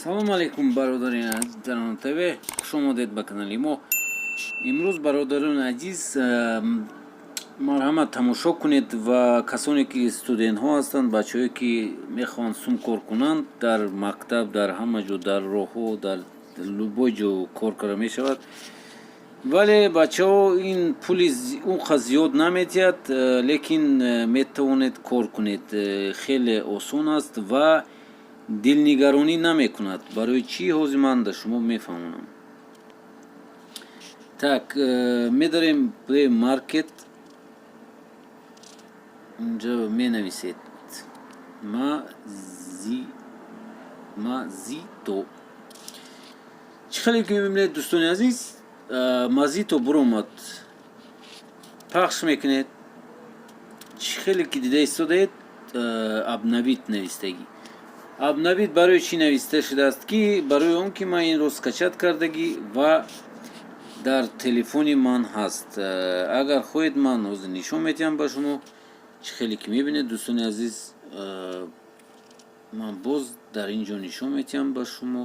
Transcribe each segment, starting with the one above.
салом алейкум бародари азизарони тв, хушомадед ба канали мо. имрӯз бародарони азиз марҳамат тамошо кунед ва касоне ки студентҳо ҳастанд, бачаҳое ки мехоҳанд сум кор кунанд дар мактаб, дар ҳама ҷо, дар роҳҳо, дар любой ҷо кор кара мешавад, вале бачаҳо ин пули он қадр зиёд наметиҳад, лекин метавонед кор кунед. хеле осон аст ва дилнигаронӣ намекунад. барои чӣ? ҳозир ман да шумо мефаҳмонам. так медарем play market. инҷа менависед мазито. чӣ хеле ки мебинед дӯстони азиз, мазито буромад, пахш мекунед. чӣ хеле ки дида истодаед, абнавид навистагӣ. абнавид барои чӣ нависта шудааст? Ки барои он ки ман инро скачат кардагӣ ва дар телефони ман ҳаст. агар хоҳед ман ҳозир нишон медиҳам ба шумо. чӣ хеле ки мебинед дӯстони азиз, ман боз дар ин ҷо нишон медиҳам ба шумо.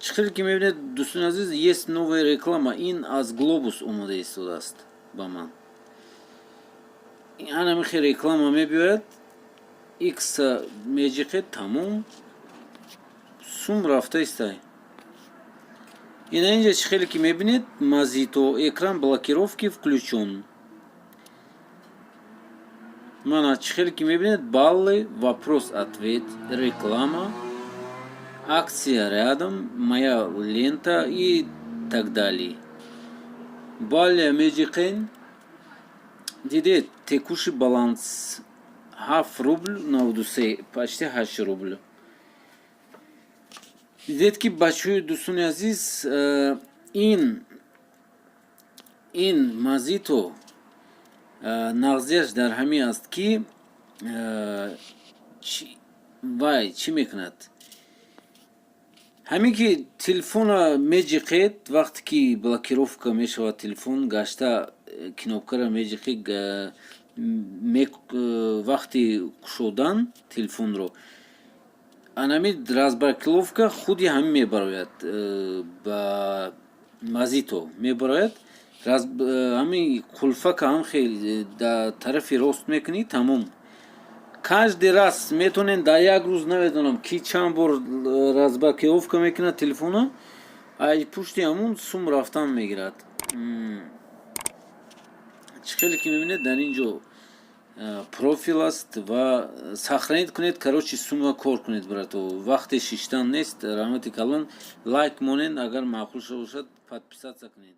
чӣ хеле ки мебинед дӯстони азиз, есть новая реклама. ин аз глобус омода истодааст ба ман. ана михе реклама мебиёяд, икс меҷиқед, тамом, сум рафта истай. ина инҷа чӣ хеле ки мебинед, мазито, экран блокировки включен. мана чӣ хеле ки мебинед, баллы, вопрос ответ, реклама, акция рядом, моя лента и так далее. бале меҷиқен, дидед текущий баланс 7 рубл 93, почти 8 рубл. дидед ки бачаҳои дӯстони азиз, ин мазито нағзияш дар ҳамин аст ки вай чӣ мекунад. ҳамин ки телефона меҷиқед, вақте ки блокировка мешавад телефон, гашта кнопкара меҷиқи, вақти кушодан телефонро, анами разблокировка худи ҳамин мебарояд, ба мазито мебарояд. ҳамин қулфака ҳам хеле дар тарафи рост мекунӣ, тамом. каждый раз метавонед дар як рӯз, намедонам ки чанд бор разблокировка мекунад телефона, аз пушти ҳамун сум рафтан мегирад. чӣ хеле ки мебинед дар ин ҷо профил аст ва сохранид кунед, короче сума кор кунед барато. вақте шиштан нест. раҳмати калон лайк монед, агар маъқул шуда бошад подписаться кунед.